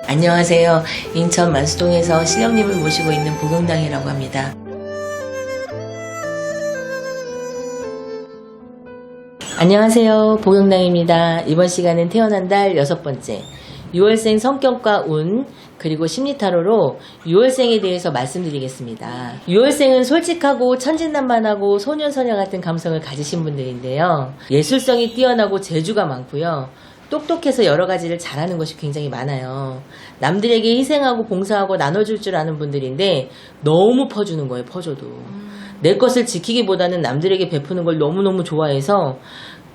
안녕하세요. 인천 만수동에서 신령님을 모시고 있는 복용당이라고 합니다. 안녕하세요. 복용당입니다. 이번 시간은 태어난 달 6번째 6월생 성격과 운 그리고 심리타로로 6월생에 대해서 말씀드리겠습니다. 6월생은 솔직하고 천진난만하고 소년소녀 같은 감성을 가지신 분들인데요. 예술성이 뛰어나고 재주가 많고요. 똑똑해서 여러 가지를 잘하는 것이 굉장히 많아요. 남들에게 희생하고 봉사하고 나눠줄 줄 아는 분들인데 너무 퍼주는 거예요. 퍼줘도. 내 것을 지키기보다는 남들에게 베푸는 걸 너무너무 좋아해서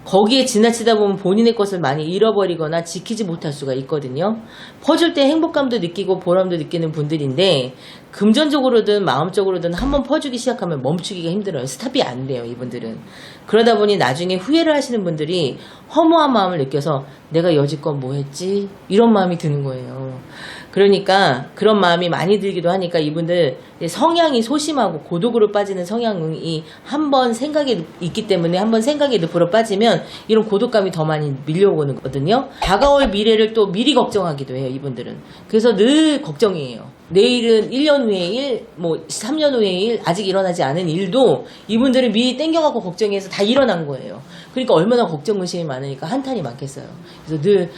거기에 지나치다 보면 본인의 것을 많이 잃어버리거나 지키지 못할 수가 있거든요. 퍼줄 때 행복감도 느끼고 보람도 느끼는 분들인데 금전적으로든 마음적으로든 한번 퍼주기 시작하면 멈추기가 힘들어요. 스탑이 안 돼요, 이분들은. 그러다 보니 나중에 후회를 하시는 분들이 허무한 마음을 느껴서 내가 여지껏 뭐 했지? 이런 마음이 드는 거예요. 그러니까 그런 마음이 많이 들기도 하니까 이분들 성향이 소심하고 고독으로 빠지는 성향이 한번 생각이 있기 때문에 한번 생각의 늪으로 빠지면 이런 고독감이 더 많이 밀려오는 거거든요. 다가올 미래를 또 미리 걱정하기도 해요, 이분들은. 그래서 늘 걱정이에요. 내일은 1년 후의 일, 3년 후의 일, 아직 일어나지 않은 일도 이분들은 미리 땡겨갖고 걱정해서 다 일어난 거예요. 그러니까 얼마나 걱정 의심이 많으니까 한탄이 많겠어요. 그래서 늘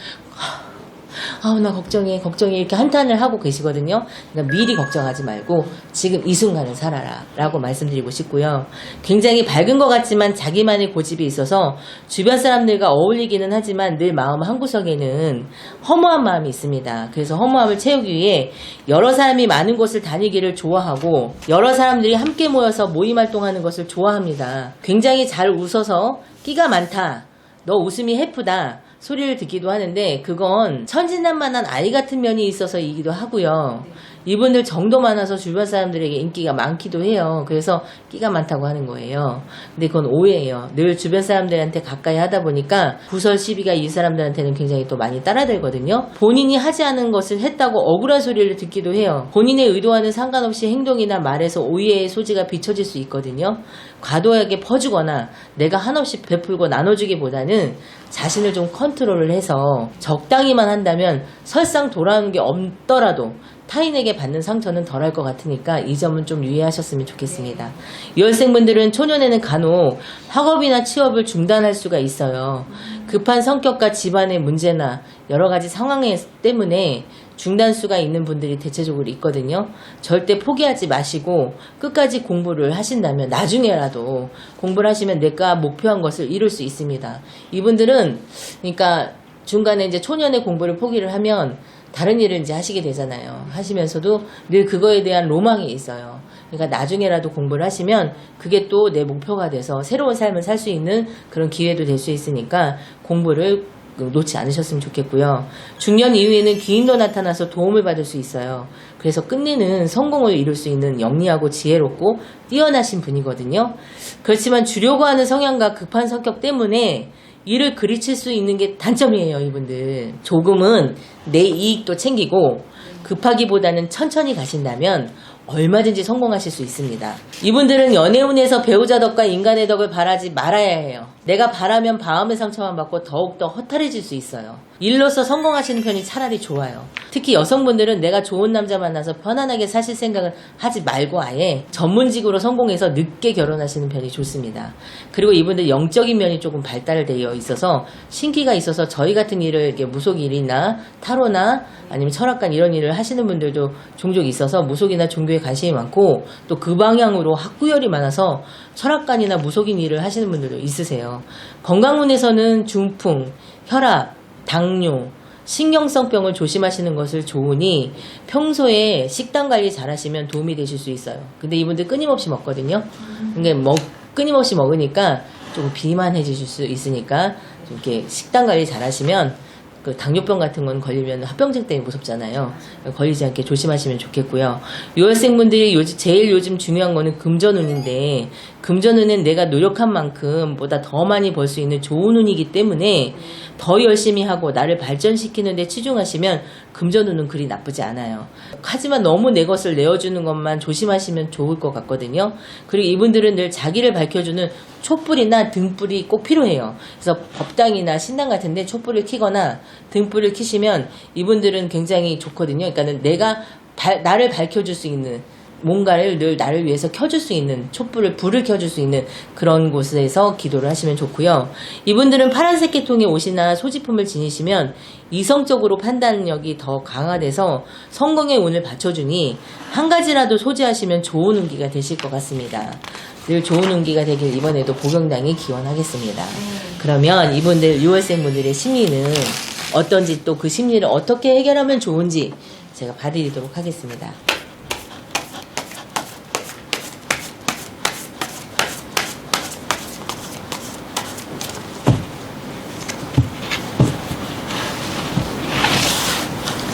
나 걱정해 이렇게 한탄을 하고 계시거든요. 그러니까 미리 걱정하지 말고 지금 이 순간을 살아라 라고 말씀드리고 싶고요. 굉장히 밝은 것 같지만 자기만의 고집이 있어서 주변 사람들과 어울리기는 하지만 늘 마음 한구석에는 허무한 마음이 있습니다. 그래서 허무함을 채우기 위해 여러 사람이 많은 곳을 다니기를 좋아하고 여러 사람들이 함께 모여서 모임 활동하는 것을 좋아합니다. 굉장히 잘 웃어서 끼가 많다, 너 웃음이 해프다 소리를 듣기도 하는데 그건 천진난만한 아이 같은 면이 있어서이기도 하고요. 이분들 정도 많아서 주변 사람들에게 인기가 많기도 해요. 그래서 끼가 많다고 하는 거예요. 근데 그건 오해예요. 늘 주변 사람들한테 가까이 하다 보니까 구설 시비가 이 사람들한테는 굉장히 또 많이 따라들거든요. 본인이 하지 않은 것을 했다고 억울한 소리를 듣기도 해요. 본인의 의도와는 상관없이 행동이나 말에서 오해의 소지가 비춰질 수 있거든요. 과도하게 퍼주거나 내가 한없이 베풀고 나눠주기보다는 자신을 좀 컨트롤을 해서 적당히만 한다면 설상 돌아오는 게 없더라도 타인에게 받는 상처는 덜할 것 같으니까 이 점은 좀 유의하셨으면 좋겠습니다. 여학생분들은 초년에는 간혹 학업이나 취업을 중단할 수가 있어요. 급한 성격과 집안의 문제나 여러 가지 상황 때문에 중단수가 있는 분들이 대체적으로 있거든요. 절대 포기하지 마시고 끝까지 공부를 하신다면 나중에라도 공부를 하시면 내가 목표한 것을 이룰 수 있습니다. 이분들은 그러니까 중간에 이제 초년에 공부를 포기를 하면 다른 일을 이제 하시게 되잖아요. 하시면서도 늘 그거에 대한 로망이 있어요. 그러니까 나중에라도 공부를 하시면 그게 또 내 목표가 돼서 새로운 삶을 살 수 있는 그런 기회도 될 수 있으니까 공부를 놓지 않으셨으면 좋겠고요. 중년 이후에는 기인도 나타나서 도움을 받을 수 있어요. 그래서 끝내는 성공을 이룰 수 있는 영리하고 지혜롭고 뛰어나신 분이거든요. 그렇지만 주려고 하는 성향과 급한 성격 때문에 일을 그리칠 수 있는 게 단점이에요, 이분들. 조금은 내 이익도 챙기고 급하기보다는 천천히 가신다면 얼마든지 성공하실 수 있습니다. 이분들은 연애운에서 배우자 덕과 인간의 덕을 바라지 말아야 해요. 내가 바라면 마음의 상처만 받고 더욱더 허탈해질 수 있어요. 일로서 성공하시는 편이 차라리 좋아요. 특히 여성분들은 내가 좋은 남자 만나서 편안하게 사실 생각을 하지 말고 아예 전문직으로 성공해서 늦게 결혼하시는 편이 좋습니다. 그리고 이분들 영적인 면이 조금 발달되어 있어서 신기가 있어서 저희 같은 일을 이렇게 무속일이나 타로나 아니면 철학관 이런 일을 하시는 분들도 종종 있어서 무속이나 종교에 관심이 많고 또 그 방향으로 학구열이 많아서 철학관이나 무속인 일을 하시는 분들도 있으세요. 건강운에서는 중풍, 혈압, 당뇨, 신경성 병을 조심하시는 것을 좋으니 평소에 식단 관리 잘 하시면 도움이 되실 수 있어요. 근데 이분들 끊임없이 먹거든요. 그러니까 끊임없이 먹으니까 좀 비만해지실 수 있으니까 좀 이렇게 식단 관리 잘 하시면 그 당뇨병 같은 건 걸리면 합병증 때문에 무섭잖아요. 걸리지 않게 조심하시면 좋겠고요. 유월생분들이 제일 요즘 중요한 거는 금전운인데 금전운은 내가 노력한 만큼 보다 더 많이 벌 수 있는 좋은 운이기 때문에 더 열심히 하고 나를 발전시키는 데 치중하시면 금전운은 그리 나쁘지 않아요. 하지만 너무 내 것을 내어주는 것만 조심하시면 좋을 것 같거든요. 그리고 이분들은 늘 자기를 밝혀주는 촛불이나 등불이 꼭 필요해요. 그래서 법당이나 신당 같은데 촛불을 켜거나 등불을 켜시면 이분들은 굉장히 좋거든요. 그러니까 내가 나를 밝혀줄 수 있는 뭔가를 늘 나를 위해서 켜줄 수 있는 불을 켜줄 수 있는 그런 곳에서 기도를 하시면 좋고요. 이분들은 파란색 계통의 옷이나 소지품을 지니시면 이성적으로 판단력이 더 강화돼서 성공의 운을 받쳐주니 한 가지라도 소지하시면 좋은 운기가 되실 것 같습니다. 늘 좋은 운기가 되길 이번에도 보경당이 기원하겠습니다. 그러면 이분들 6월생 분들의 심리는 어떤지 또 그 심리를 어떻게 해결하면 좋은지 제가 봐드리도록 하겠습니다.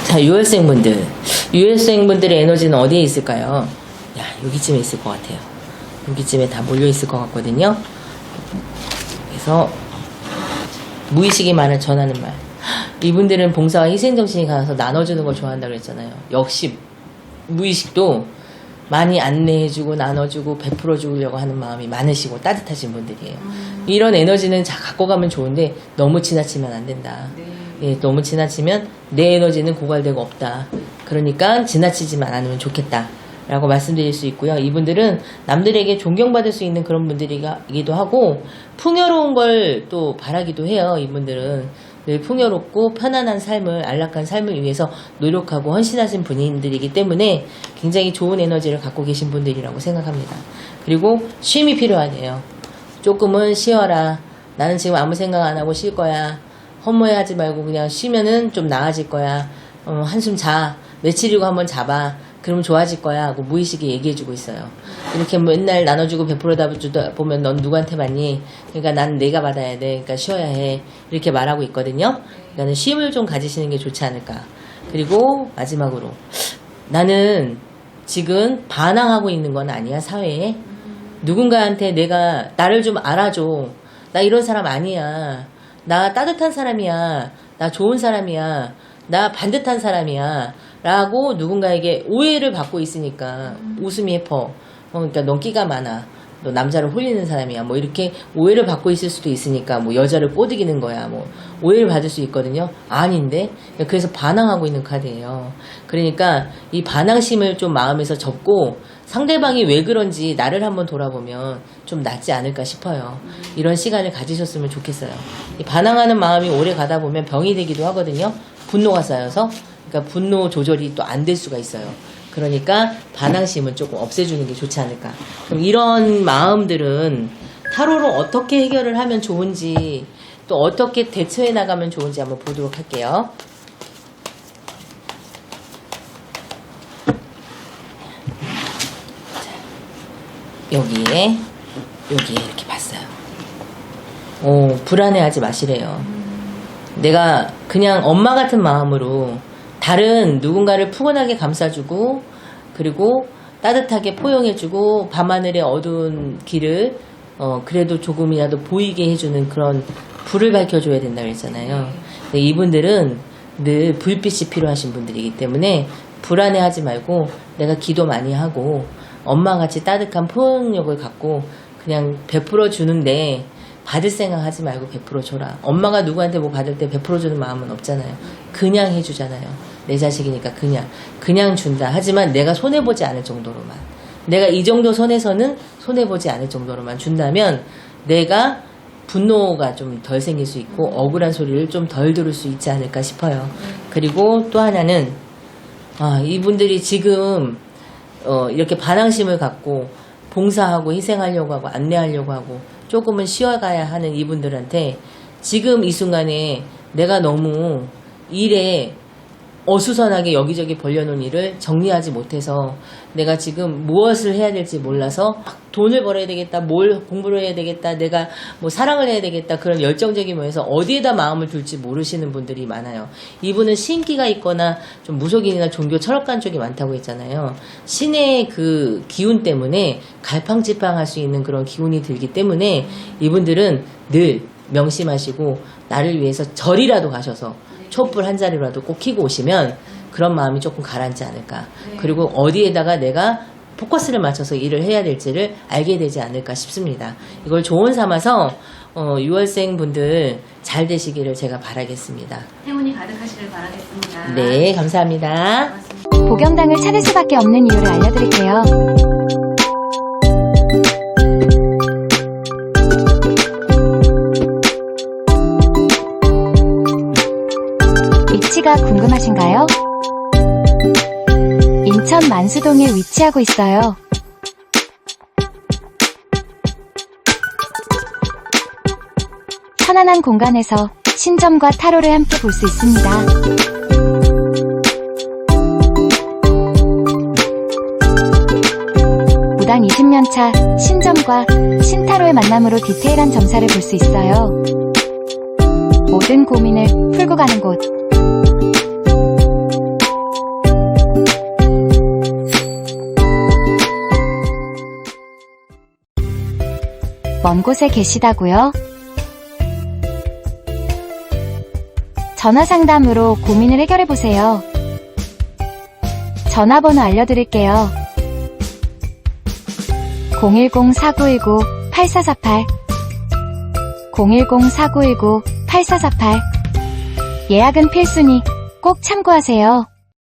자, 6월생 분들. 6월생 분들의 에너지는 어디에 있을까요? 야, 여기쯤에 있을 것 같아요. 여기쯤에 다 몰려 있을 것 같거든요. 그래서 무의식이 말을 전하는 말. 이분들은 봉사와 희생정신이 강해서 나눠주는 걸 좋아한다고 그랬잖아요. 역시 무의식도 많이 안내해주고 나눠주고 베풀어주려고 하는 마음이 많으시고 따뜻하신 분들이에요. 이런 에너지는 갖고 가면 좋은데 너무 지나치면 안 된다. 예, 너무 지나치면 내 에너지는 고갈되고 없다. 그러니까 지나치지만 않으면 좋겠다 라고 말씀드릴 수 있고요. 이분들은 남들에게 존경받을 수 있는 그런 분들이기도 하고 풍요로운 걸 또 바라기도 해요. 이분들은 늘 풍요롭고 편안한 삶을, 안락한 삶을 위해서 노력하고 헌신하신 분들이기 때문에 굉장히 좋은 에너지를 갖고 계신 분들이라고 생각합니다. 그리고 쉼이 필요하네요. 조금은 쉬어라. 나는 지금 아무 생각 안 하고 쉴 거야. 헛모해하지 말고 그냥 쉬면은 좀 나아질 거야. 한숨 자. 며칠이고 한번 자봐. 그러면 좋아질 거야 하고 무의식에 얘기해주고 있어요. 이렇게 맨날 나눠주고 베풀어다 주다 보면 넌 누구한테 받니? 그러니까 난 내가 받아야 돼. 그러니까 쉬어야 해. 이렇게 말하고 있거든요. 그러니까 쉼을 좀 가지시는 게 좋지 않을까. 그리고 마지막으로 나는 지금 반항하고 있는 건 아니야, 사회에. 누군가한테 내가 나를 좀 알아줘. 나 이런 사람 아니야. 나 따뜻한 사람이야. 나 좋은 사람이야. 나 반듯한 사람이야. 라고 누군가에게 오해를 받고 있으니까 웃음이 예뻐. 그러니까 넌 끼가 많아. 너 남자를 홀리는 사람이야. 뭐 이렇게 오해를 받고 있을 수도 있으니까 뭐 여자를 꼬드기는 거야. 뭐 오해를 받을 수 있거든요. 아닌데. 그래서 반항하고 있는 카드예요. 그러니까 이 반항심을 좀 마음에서 접고 상대방이 왜 그런지 나를 한번 돌아보면 좀 낫지 않을까 싶어요. 이런 시간을 가지셨으면 좋겠어요. 이 반항하는 마음이 오래 가다 보면 병이 되기도 하거든요. 분노가 쌓여서. 그러니까 분노 조절이 또 안 될 수가 있어요. 그러니까 반항심은 조금 없애주는 게 좋지 않을까. 그럼 이런 마음들은 타로로 어떻게 해결을 하면 좋은지 또 어떻게 대처해 나가면 좋은지 한번 보도록 할게요. 여기에 이렇게 봤어요. 불안해하지 마시래요. 내가 그냥 엄마 같은 마음으로 다른 누군가를 푸근하게 감싸주고 그리고 따뜻하게 포용해주고 밤하늘의 어두운 길을 그래도 조금이라도 보이게 해주는 그런 불을 밝혀줘야 된다 그랬잖아요. 근데 이분들은 늘 불빛이 필요하신 분들이기 때문에 불안해하지 말고 내가 기도 많이 하고 엄마같이 따뜻한 포용력을 갖고 그냥 베풀어 주는데 받을 생각하지 말고 베풀어 줘라. 엄마가 누구한테 뭐 받을 때 베풀어 주는 마음은 없잖아요. 그냥 해주잖아요. 내 자식이니까 그냥 준다. 하지만 내가 손해보지 않을 정도로만, 내가 이 정도 선에서는 손해보지 않을 정도로만 준다면 내가 분노가 좀 덜 생길 수 있고 억울한 소리를 좀 덜 들을 수 있지 않을까 싶어요. 그리고 또 하나는 이분들이 지금 이렇게 반항심을 갖고 봉사하고 희생하려고 하고 안내하려고 하고 조금은 쉬어가야 하는 이분들한테 지금 이 순간에 내가 너무 일에 어수선하게 여기저기 벌려놓은 일을 정리하지 못해서 내가 지금 무엇을 해야 될지 몰라서 돈을 벌어야 되겠다, 뭘 공부를 해야 되겠다, 내가 뭐 사랑을 해야 되겠다, 그런 열정적인 모에서 어디에다 마음을 둘지 모르시는 분들이 많아요. 이분은 신기가 있거나 좀 무속인이나 종교 철학관 쪽이 많다고 했잖아요. 신의 그 기운 때문에 갈팡질팡할 수 있는 그런 기운이 들기 때문에 이분들은 늘 명심하시고 나를 위해서 절이라도 가셔서 촛불 한 자리라도 꼭 켜고 오시면 그런 마음이 조금 가라앉지 않을까. 그리고 어디에다가 내가 포커스를 맞춰서 일을 해야 될지를 알게 되지 않을까 싶습니다. 이걸 조언 삼아서 6월생 분들 잘 되시기를 제가 바라겠습니다. 행운이 가득하시길 바라겠습니다. 네, 감사합니다. 복영당을 찾을 수밖에 없는 이유를 알려드릴게요. 위치가 궁금하신가요? 인천 만수동에 위치하고 있어요. 편안한 공간에서 신점과 타로를 함께 볼 수 있습니다. 무당 20년차 신점과 신타로의 만남으로 디테일한 점사를 볼 수 있어요. 모든 고민을 풀고 가는 곳. 먼 곳에 계시다고요? 전화 상담으로 고민을 해결해보세요. 전화번호 알려드릴게요. 010-4919-8448 010-4919-8448 예약은 필수니 꼭 참고하세요.